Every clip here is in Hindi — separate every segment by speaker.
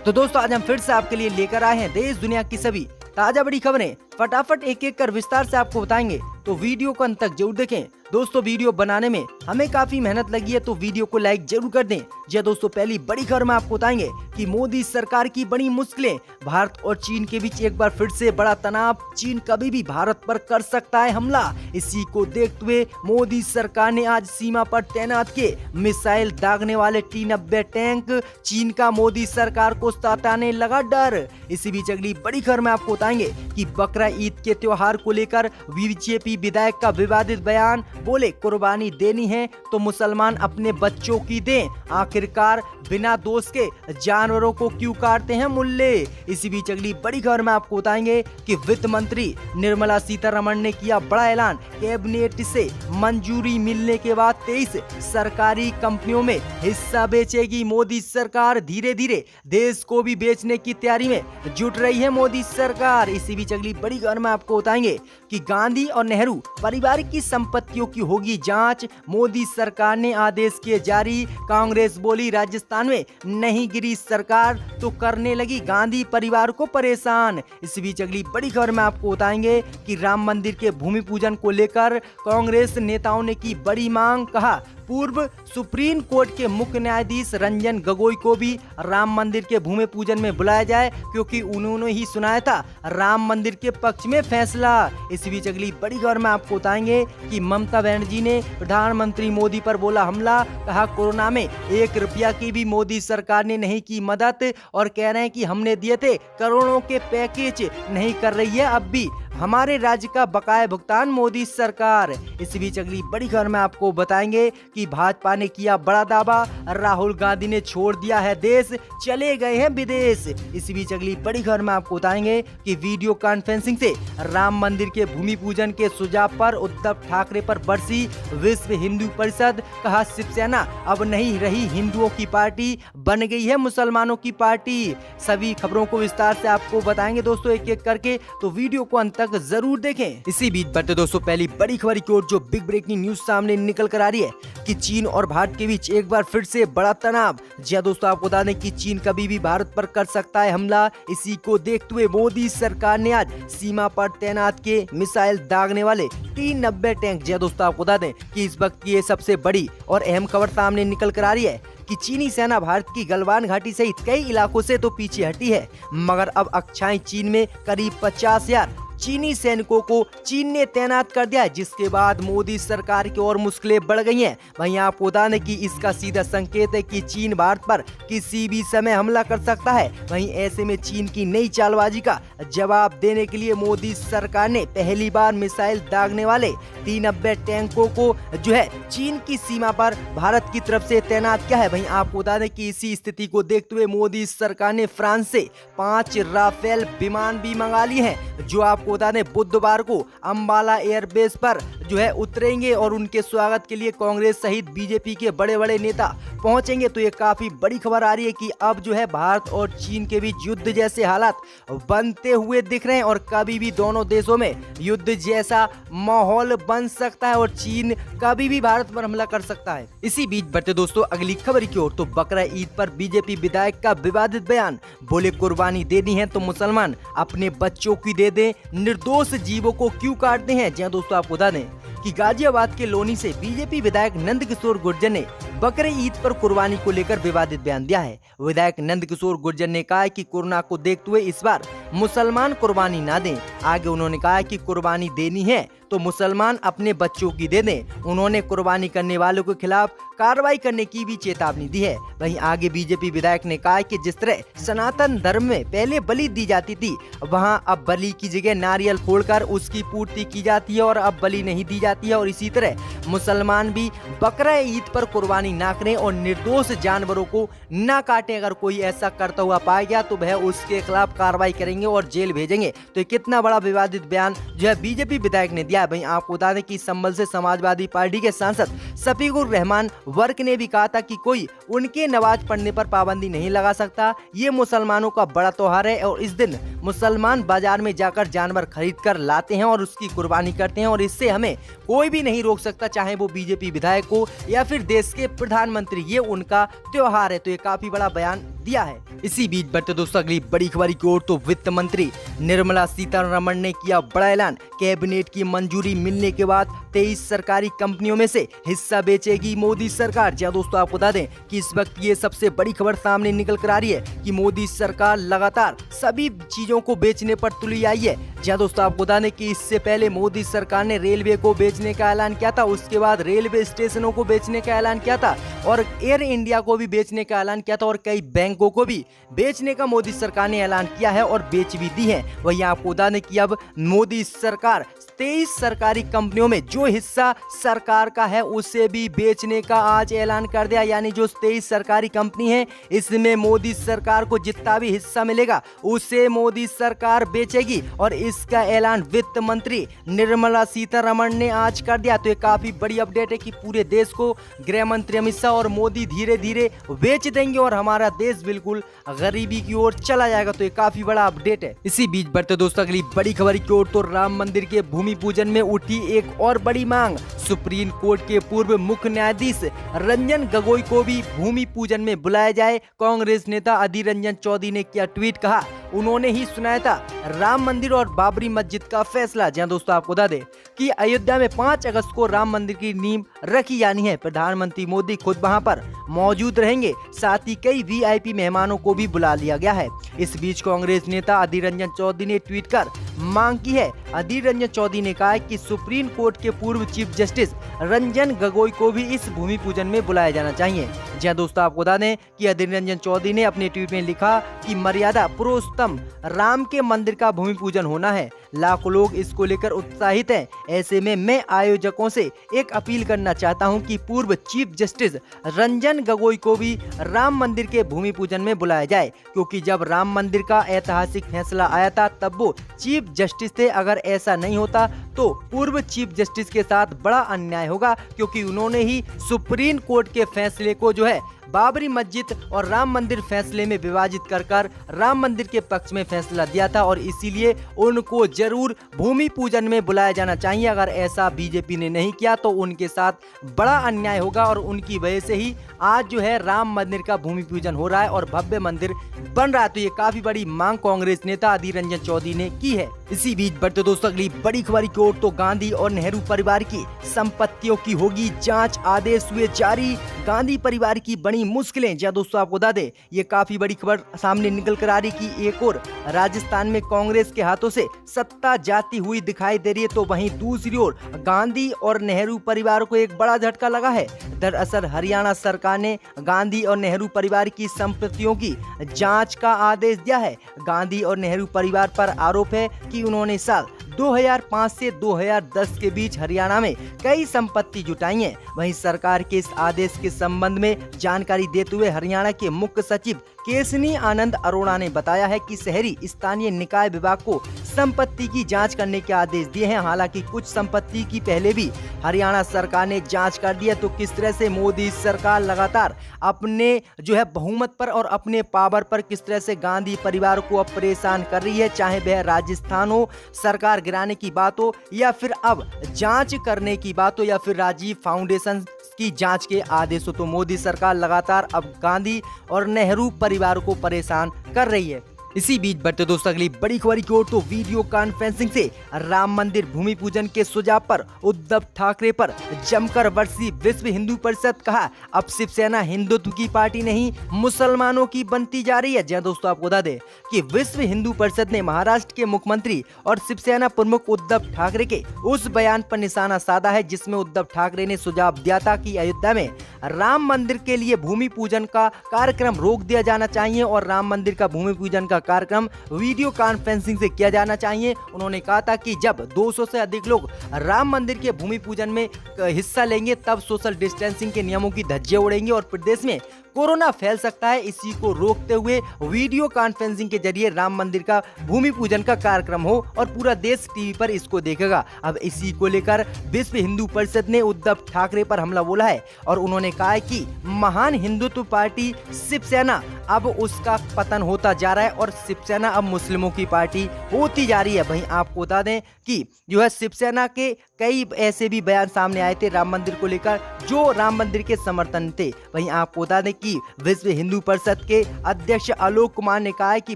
Speaker 1: तो दोस्तों आज हम फिर से आपके लिए लेकर आए हैं देश दुनिया की सभी ताजा बड़ी खबरें। फटाफट एक एक कर विस्तार से आपको बताएंगे, तो वीडियो को अंत तक जरूर देखें। दोस्तों वीडियो बनाने में हमें काफी मेहनत लगी है, तो वीडियो को लाइक जरूर कर दें। जी दोस्तों, पहली बड़ी खबर में आपको बताएंगे कि मोदी सरकार की बड़ी मुश्किलें, भारत और चीन के बीच एक बार फिर से बड़ा तनाव। चीन कभी भी भारत पर कर सकता है हमला। इसी को देखते हुए मोदी सरकार ने आज सीमा पर तैनात किए मिसाइल दागने वाले T-90 टैंक। चीन का मोदी सरकार को सताने लगा डर। इसी बीच अगली बड़ी खबर में आपको बताएंगे कि बकरा ईद के त्योहार को लेकर बीजेपी विधायक का विवादित बयान। बोले कुर्बानी देनी है तो मुसलमान अपने बच्चों की दें, आखिरकार बिना दोष के जानवरों को क्यों काटते हैं मुल्ले। इसी बीच अगली बड़ी खबर में आपको बताएंगे कि वित्त मंत्री निर्मला सीतारमण ने किया बड़ा ऐलान। कैबिनेट से मंजूरी मिलने के बाद 23 सरकारी कंपनियों में हिस्सा बेचेगी मोदी सरकार। धीरे धीरे देश को भी बेचने की तैयारी में जुट रही है मोदी सरकार। इसी बीच अगली बड़ी खबर में आपको बताएंगे कि गांधी और नेहरू परिवार की संपत्तियों की होगी जांच। मोदी सरकार ने आदेश किए जारी। कांग्रेस बोली राजस्थान में नहीं गिरी सरकार तो करने लगी गांधी परिवार को परेशान। इस बीच अगली बड़ी खबर में आपको बताएंगे कि राम मंदिर के भूमि पूजन को लेकर कांग्रेस नेताओं ने की बड़ी मांग। कहा पूर्व सुप्रीम कोर्ट के मुख्य न्यायाधीश रंजन गोगोई को भी राम मंदिर के भूमि पूजन में बुलाया जाए, क्योंकि उन्होंने ही सुनाया था राम मंदिर के पक्ष में फैसला। इस बीच अगली बड़ी खबर में आपको बताएंगे कि ममता बनर्जी ने प्रधानमंत्री मोदी पर बोला हमला। कहा कोरोना में 1 रुपया की भी मोदी सरकार ने नहीं की मदद, और कह रहे हैं कि हमने दिए थे करोड़ों के पैकेज, नहीं कर रही है अब भी हमारे राज्य का बकाया भुगतान मोदी सरकार। इस बीच अगली बड़ी खबर में आपको बताएंगे कि भाजपा ने किया बड़ा दावा। राहुल गांधी ने छोड़ दिया है देश, चले गए हैं विदेश। इस बीच अगली बड़ी खबर में आपको बताएंगे कि वीडियो कॉन्फ्रेंसिंग से राम मंदिर के भूमि पूजन के सुझाव पर उद्धव ठाकरे पर बरसी विश्व हिंदू परिषद। कहा शिवसेना अब नहीं रही हिंदुओं की पार्टी, बन गई है मुसलमानों की पार्टी। सभी खबरों को विस्तार से आपको बताएंगे दोस्तों एक एक करके, तो वीडियो को अंत तक जरूर देखें। इसी बीच बढ़ते दोस्तों पहली बड़ी खबर की ओर, जो बिग ब्रेकिंग न्यूज सामने निकल कर आ रही है कि चीन और भारत के बीच एक बार फिर से बड़ा तनाव। जी दोस्तों, आपको बता दें कि चीन कभी भी भारत पर कर सकता है हमला। इसी को देखते हुए मोदी सरकार ने आज सीमा पर तैनात किए मिसाइल दागने वाले T-90 टैंक। जी दोस्तों, आपको बता दें कि इस वक्त की ये सबसे बड़ी और अहम खबर सामने निकल कर आ रही है कि चीनी सेना भारत की गलवान घाटी सहित कई इलाकों से तो पीछे हटी है, मगर अब अक्षाएं चीन में करीब 50,000 चीनी सैनिकों को चीन ने तैनात कर दिया है, जिसके बाद मोदी सरकार की और मुश्किलें बढ़ गई हैं। वहीं आपको बता दें कि इसका सीधा संकेत है कि चीन भारत पर किसी भी समय हमला कर सकता है। वहीं ऐसे में चीन की नई चालबाजी का जवाब देने के लिए मोदी सरकार ने पहली बार मिसाइल दागने वाले T-90 टैंकों को जो है चीन की सीमा पर भारत की तरफ से तैनात किया है। वहीं आपको बता दें कि इसी स्थिति को देखते हुए मोदी सरकार ने फ्रांस से 5 राफेल विमान भी मंगा लिए हैं, जो आपको बता दें बुधवार को अंबाला एयरबेस पर जो है उतरेंगे, और उनके स्वागत के लिए कांग्रेस सहित बीजेपी के बड़े बड़े नेता पहुंचेंगे। तो ये काफी बड़ी खबर आ रही है कि अब जो है भारत और चीन के बीच युद्ध जैसे हालात बनते हुए दिख रहे हैं, और कभी भी दोनों देशों में युद्ध जैसा माहौल बन सकता है और चीन कभी भी भारत पर हमला कर सकता है। इसी बीच बढ़ते दोस्तों अगली खबर की ओर, तो बकरा ईद पर बीजेपी विधायक का विवादित बयान। बोले कुर्बानी देनी है तो मुसलमान अपने बच्चों की दे दें, निर्दोष जीवों को क्यों काटते हैं। जी दोस्तों, आपको बता दें कि गाजियाबाद के लोनी से बीजेपी विधायक नंदकिशोर गुर्जर ने बकरे ईद पर कुर्बानी को लेकर विवादित बयान दिया है। विधायक नंदकिशोर गुर्जर ने कहा है कि कोरोना को देखते हुए इस बार मुसलमान कुर्बानी ना दें। आगे उन्होंने कहा कि कुर्बानी देनी है तो मुसलमान अपने बच्चों की दे दें। उन्होंने कुर्बानी करने वालों के खिलाफ कार्रवाई करने की भी चेतावनी दी है। वहीं आगे बीजेपी विधायक ने कहा कि जिस तरह सनातन धर्म में पहले बलि दी जाती थी, वहां अब बलि की जगह नारियल फोड़कर उसकी पूर्ति की जाती है और अब बलि नहीं दी जाती है। और इसी तरह मुसलमान भी बकरा ईद पर कुर्बानी ना करें और निर्दोष जानवरों को ना काटें। अगर कोई ऐसा करता हुआ पाया गया तो वह उसके खिलाफ कार्रवाई करेंगे और जेल भेजेंगे। तो कितना बड़ा विवादित बयान जो है बीजेपी विधायक ने दिया। वहीं आपको बता दें कि संभल से समाजवादी पार्टी के सांसद शफीकुर रहमान वर्क ने भी कहा था कि कोई उनके नमाज पढ़ने पर पाबंदी नहीं लगा सकता। ये मुसलमानों का बड़ा त्योहार है और इस दिन मुसलमान बाजार में जाकर जानवर खरीद कर लाते हैं और उसकी कुर्बानी करते हैं, और इससे हमें कोई भी नहीं रोक सकता, चाहे वो बीजेपी विधायक हो या फिर देश के प्रधानमंत्री। ये उनका त्योहार है। तो ये काफी बड़ा बयान दिया है। इसी बीच बढ़ते दोस्तों अगली बड़ी खबर की ओर, तो वित्त मंत्री निर्मला सीतारमण ने किया बड़ा ऐलान। कैबिनेट की मंजूरी मिलने के बाद 23 सरकारी कंपनियों में से हिस्सा बेचेगी मोदी सरकार। जी दोस्तों, आपको बता दें कि इस वक्त ये सबसे बड़ी खबर सामने निकल कर आ रही है कि मोदी सरकार लगातार सभी चीजों को बेचने पर तुली आई है। जी दोस्तों, आपको बता दें कि इससे पहले मोदी सरकार ने रेलवे को बेचने का ऐलान किया था, उसके बाद रेलवे स्टेशनों को बेचने का ऐलान किया था और एयर इंडिया को भी बेचने का ऐलान किया था और कई बैंकों को भी बेचने का मोदी सरकार ने ऐलान किया है और बेच भी दी है। वहीं आपको बता दें कि अब मोदी सरकार 23 सरकारी कंपनियों में जो हिस्सा सरकार का है उसे भी बेचने का आज ऐलान कर दिया। यानी जो 23 सरकारी कंपनी है इसमें मोदी सरकार को जितना भी हिस्सा मिलेगा उसे मोदी सरकार बेचेगी और इसका ऐलान वित्त मंत्री निर्मला सीतारमण ने आज कर दिया। तो ये काफी बड़ी अपडेट है कि पूरे देश को गृह मंत्री अमित शाह और मोदी धीरे धीरे बेच देंगे और हमारा देश बिल्कुल गरीबी की ओर चला जाएगा। तो ये काफी बड़ा अपडेट है। इसी बीच बढ़ते दोस्तों अगली बड़ी खबर की ओर, तो राम मंदिर के भूमि पूजन में उठी एक और बड़ी मांग। सुप्रीम कोर्ट के पूर्व मुख्य न्यायाधीश रंजन गोगोई को भी भूमि पूजन में बुलाया जाए। कांग्रेस नेता अधीर रंजन चौधरी ने किया ट्वीट, कहा उन्होंने ही सुनाया था राम मंदिर और बाबरी मस्जिद का फैसला। जहां दोस्तों आपको बता दें कि अयोध्या में 5 अगस्त को राम मंदिर की नींव रखी जानी है। प्रधानमंत्री मोदी खुद वहां पर मौजूद रहेंगे, साथ ही कई वीआईपी मेहमानों को भी बुला लिया गया है। इस बीच कांग्रेस नेता अधीर रंजन चौधरी ने ट्वीट कर मांग की है। अधीर रंजन चौधरी ने कहा है कि सुप्रीम कोर्ट के पूर्व चीफ जस्टिस रंजन गोगोई को भी इस भूमि पूजन में बुलाया जाना चाहिए। जहां दोस्तों आपको बता दें कि अधीर रंजन चौधरी ने अपने ट्वीट में लिखा कि मर्यादा पुरुषोत्तम राम के मंदिर का भूमि पूजन होना है। लाखों लोग इसको लेकर उत्साहित हैं। ऐसे में मैं आयोजकों से एक अपील करना चाहता हूं कि पूर्व चीफ जस्टिस रंजन गोगोई को भी राम मंदिर के भूमि पूजन में बुलाया जाए, क्योंकि जब राम मंदिर का ऐतिहासिक फैसला आया था तब वो चीफ जस्टिस थे। अगर ऐसा नहीं होता तो पूर्व चीफ जस्टिस के साथ बड़ा अन्याय होगा, क्योंकि उन्होंने ही सुप्रीम कोर्ट के फैसले को जो है बाबरी मस्जिद और राम मंदिर फैसले में विभाजित कर राम मंदिर के पक्ष में फैसला दिया था और इसीलिए उनको जरूर भूमि पूजन में बुलाया जाना चाहिए। अगर ऐसा बीजेपी ने नहीं किया तो उनके साथ बड़ा अन्याय होगा और उनकी वजह से ही आज जो है राम मंदिर का भूमि पूजन हो रहा है और भव्य मंदिर बन रहा है। तो ये काफी बड़ी मांग कांग्रेस नेता अधीर रंजन चौधरी ने की है। इसी बीच बढ़ते दोस्तों अगली बड़ी खबर की ओर, तो गांधी और नेहरू परिवार की संपत्तियों की होगी जांच, आदेश हुए जारी। गांधी परिवार की बड़ी मुश्किलें। जी दोस्तों आपको बता दें ये काफी बड़ी खबर सामने निकल कर आ रही कि एक और राजस्थान में कांग्रेस के हाथों से सत्ता जाती हुई दिखाई दे रही है, तो वहीं दूसरी ओर गांधी और नेहरू परिवार को एक बड़ा झटका लगा है। दरअसल हरियाणा सरकार ने गांधी और नेहरू परिवार की संपत्तियों की जांच का आदेश दिया है। गांधी और नेहरू परिवार पर आरोप है कि उन्होंने साल 2005 से 2010 के बीच हरियाणा में कई संपत्ति जुटाई है। वहीं सरकार के इस आदेश के संबंध में जानकारी देते हुए हरियाणा के मुख्य सचिव केसनी आनंद अरोड़ा ने बताया है कि शहरी स्थानीय निकाय विभाग को संपत्ति की जांच करने के आदेश दिए हैं। हालांकि कुछ संपत्ति की पहले भी हरियाणा सरकार ने जांच कर दी है। तो किस तरह से मोदी सरकार लगातार अपने जो है बहुमत पर और अपने पावर पर किस तरह से गांधी परिवार को अब परेशान कर रही है, चाहे वह राजस्थान हो, सरकार गिराने की बात हो या फिर अब जांच करने की बात हो या फिर राजीव फाउंडेशन की जांच के आदेश हो। तो मोदी सरकार लगातार अब गांधी और नेहरू परिवार को परेशान कर रही है। इसी बीच बढ़ते दोस्तों अगली बड़ी खबर की ओर, तो वीडियो कॉन्फ्रेंसिंग से राम मंदिर भूमि पूजन के सुझाव पर उद्धव ठाकरे पर जमकर बरसी विश्व हिंदू परिषद। कहा अब शिवसेना हिंदुत्व की पार्टी नहीं मुसलमानों की बनती जा रही है। जहाँ दोस्तों आपको बता दें कि विश्व हिंदू परिषद ने महाराष्ट्र के मुख्यमंत्री और शिवसेना प्रमुख उद्धव ठाकरे के उस बयान पर निशाना साधा है जिसमें उद्धव ठाकरे ने सुझाव दिया था कि अयोध्या में राम मंदिर के लिए भूमि पूजन का कार्यक्रम रोक दिया जाना चाहिए और राम मंदिर का भूमि पूजन का कार्यक्रम वीडियो कॉन्फ्रेंसिंग से किया जाना चाहिए। उन्होंने कहा था कि जब 200 से अधिक लोग राम मंदिर के भूमि पूजन में हिस्सा लेंगे तब सोशल डिस्टेंसिंग के नियमों की धज्जियां उड़ेंगी और प्रदेश में कोरोना फैल सकता है। इसी को रोकते हुए वीडियो कॉन्फ्रेंसिंग के जरिए राम मंदिर का भूमि पूजन का कार्यक्रम हो और पूरा देश टीवी पर इसको देखेगा। अब इसी को लेकर विश्व हिंदू परिषद ने उद्धव ठाकरे पर हमला बोला है और उन्होंने कहा है कि महान हिंदुत्व पार्टी शिवसेना अब उसका पतन होता जा रहा है और शिवसेना अब मुस्लिमों की पार्टी होती जा रही है। वहीं आपको बता दें कि जो है शिवसेना के कई ऐसे भी बयान सामने आए थे राम मंदिर को लेकर जो राम मंदिर के समर्थन थे। वहीं आपको बता दें कि हालांकि विश्व हिंदू परिषद के अध्यक्ष आलोक कुमार ने कहा है कि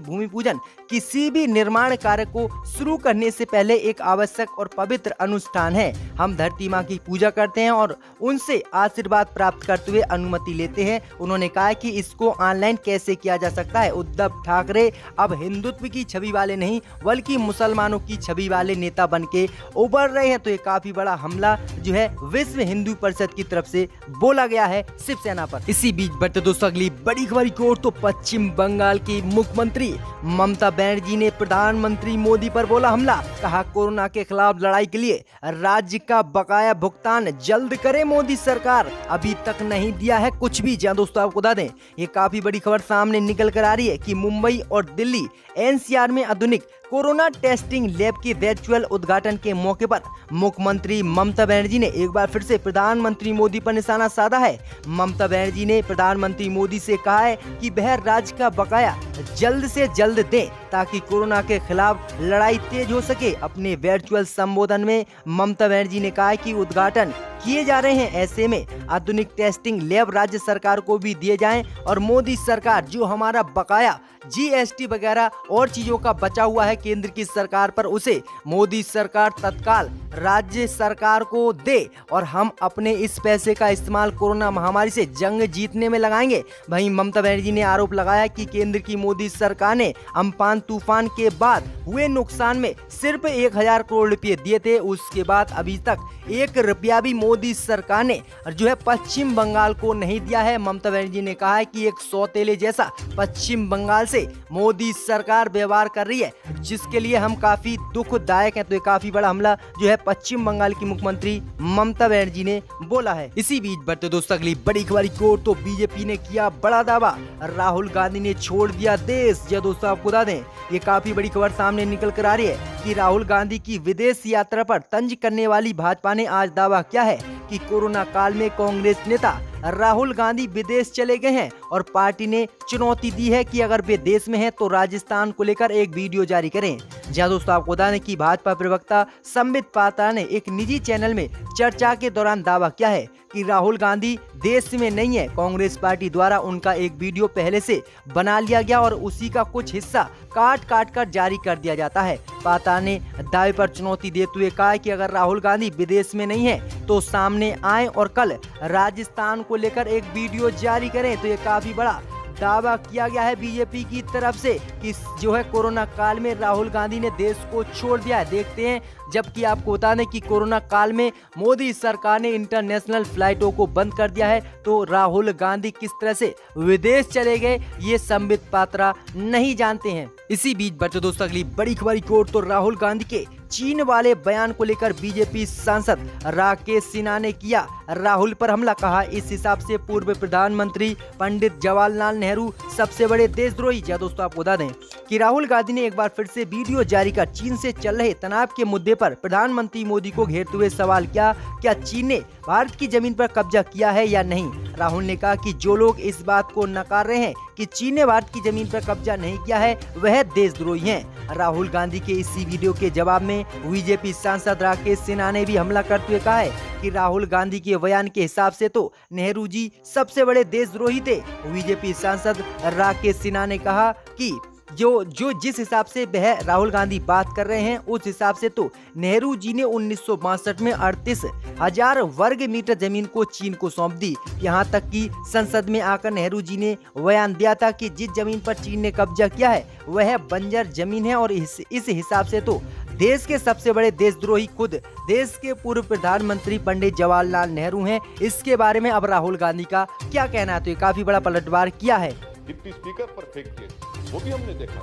Speaker 1: भूमि पूजन किसी भी निर्माण कार्य को शुरू करने से पहले एक आवश्यक और पवित्र अनुष्ठान है। हम धरती माँ की पूजा करते हैं और उनसे आशीर्वाद प्राप्त करते हुए अनुमति लेते हैं। उन्होंने कहा कि इसको ऑनलाइन कैसे किया जा सकता है। उद्धव ठाकरे अब हिंदुत्व की छवि वाले नहीं बल्कि मुसलमानों की छवि वाले नेता बन के उभर रहे हैं। तो ये काफी बड़ा हमला जो है विश्व हिंदू परिषद की तरफ से बोला गया है शिवसेना पर। इसी बीच बढ़ते दोस्तों अगली बड़ी खबर की ओर, तो पश्चिम बंगाल की मुख्यमंत्री ममता बनर्जी ने प्रधानमंत्री मोदी पर बोला हमला। कहा कोरोना के खिलाफ लड़ाई के लिए राज्य का बकाया भुगतान जल्द करे मोदी सरकार, अभी तक नहीं दिया है कुछ भी। जहां दोस्तों आपको बता दें ये काफी बड़ी खबर सामने निकल कर आ रही है कि मुंबई और दिल्ली एनसीआर में आधुनिक कोरोना टेस्टिंग लैब के वर्चुअल उद्घाटन के मौके पर मुख्यमंत्री ममता बनर्जी ने एक बार फिर से प्रधानमंत्री मोदी पर निशाना साधा है। ममता बनर्जी ने प्रधानमंत्री मोदी से कहा है कि वह राज्य का बकाया जल्द से जल्द दें ताकि कोरोना के खिलाफ लड़ाई तेज हो सके। अपने वर्चुअल संबोधन में ममता बनर्जी ने कहा कि उद्घाटन किए जा रहे हैं, ऐसे में आधुनिक टेस्टिंग लैब राज्य सरकार को भी दिए जाएं और मोदी सरकार जो हमारा बकाया जीएसटी वगैरह और चीजों का बचा हुआ है केंद्र की सरकार पर, उसे मोदी सरकार तत्काल राज्य सरकार को दे और हम अपने इस पैसे का इस्तेमाल कोरोना महामारी से जंग जीतने में लगाएंगे। वहीं ममता बनर्जी ने आरोप लगाया कि केंद्र की मोदी सरकार ने अम्फान तूफान के बाद हुए नुकसान में सिर्फ 1000 करोड़ रुपए दिए थे, उसके बाद अभी तक 1 रुपया भी मोदी सरकार ने जो है पश्चिम बंगाल को नहीं दिया है। ममता बनर्जी ने कहा है कि एक सौतेले जैसा पश्चिम बंगाल से मोदी सरकार व्यवहार कर रही है, जिसके लिए हम काफी दुखदायक हैं। तो ये काफी बड़ा हमला जो है पश्चिम बंगाल की मुख्यमंत्री ममता बनर्जी ने बोला है। इसी बीच बढ़ते दोस्तों अगली बड़ी खबर को, तो बीजेपी ने किया बड़ा दावा, राहुल गांधी ने छोड़ दिया देश। जो दोस्तों आपको बता दें ये काफी बड़ी खबर सामने निकल कर आ रही है कि राहुल गांधी की विदेश यात्रा पर तंज करने वाली भाजपा ने आज दावा किया है कि कोरोना काल में कांग्रेस नेता राहुल गांधी विदेश चले गए हैं और पार्टी ने चुनौती दी है कि अगर वे देश में हैं तो राजस्थान को लेकर एक वीडियो जारी करें। जहां दोस्तों आपको बता दें कि भाजपा प्रवक्ता संबित पात्रा ने एक निजी चैनल में चर्चा के दौरान दावा किया है कि राहुल गांधी देश में नहीं है। कांग्रेस पार्टी द्वारा उनका एक वीडियो पहले से बना लिया गया और उसी का कुछ हिस्सा काट कर जारी कर दिया जाता है। पात्रा ने दावे पर चुनौती देते हुए कहा कि अगर राहुल गांधी विदेश में नहीं है तो सामने आए और कल राजस्थान को लेकर एक वीडियो जारी करें। तो ये काफी बड़ा दावा किया गया है बीजेपी की तरफ से कि जो है कोरोना काल में राहुल गांधी ने देश को छोड़ दिया है। देखते हैं, जबकि आपको बता दें कि कोरोना काल में मोदी सरकार ने इंटरनेशनल फ्लाइटों को बंद कर दिया है, तो राहुल गांधी किस तरह से विदेश चले गए ये संबित पात्रा नहीं जानते हैं। इसी बीच बढ़ते दोस्तों अगली बड़ी खबर की ओर, तो राहुल गांधी के चीन वाले बयान को लेकर बीजेपी सांसद राकेश सिन्हा ने किया राहुल पर हमला। कहा इस हिसाब से पूर्व प्रधानमंत्री पंडित जवाहरलाल नेहरू सबसे बड़े देशद्रोही। क्या दोस्तों आपको बता दें कि राहुल गांधी ने एक बार फिर से वीडियो जारी कर चीन से चल रहे तनाव के मुद्दे पर प्रधानमंत्री मोदी को घेरते हुए सवाल किया, क्या चीन ने भारत की जमीन पर कब्जा किया है या नहीं। राहुल ने कहा कि जो लोग इस बात को नकार रहे हैं कि चीन ने भारत की जमीन पर कब्जा नहीं किया है वह देशद्रोही हैं। राहुल गांधी के इसी वीडियो के जवाब में बीजेपी सांसद राकेश सिन्हा ने भी हमला करते हुए कहा है कि राहुल गांधी के बयान के हिसाब से तो नेहरू जी सबसे बड़े देशद्रोही थे। बीजेपी सांसद राकेश सिन्हा ने कहा कि जो जिस हिसाब से वह राहुल गांधी बात कर रहे हैं उस हिसाब से तो नेहरू जी ने 1962 में 38,000 वर्ग मीटर जमीन को चीन को सौंप दी। यहाँ तक कि संसद में आकर नेहरू जी ने बयान दिया था कि जिस जमीन पर चीन ने कब्जा किया है वह बंजर जमीन है और इस हिसाब से तो देश के सबसे बड़े देशद्रोही खुद देश के पूर्व प्रधानमंत्री पंडित जवाहरलाल नेहरू हैं। इसके बारे में अब राहुल गांधी का क्या कहना है, तो ये काफी बड़ा पलटवार किया है।
Speaker 2: डिप्टी स्पीकर पर फेक किए वो भी हमने देखा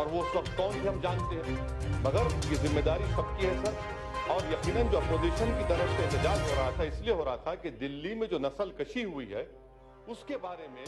Speaker 2: और वो सब कौन थे हम जानते हैं, मगर ये जिम्मेदारी सबकी है सर। और यकीनन जो अपोजिशन की तरफ से एहतजाज हो रहा था इसलिए हो रहा था कि दिल्ली में जो नस्ल कशी हुई है उसके बारे में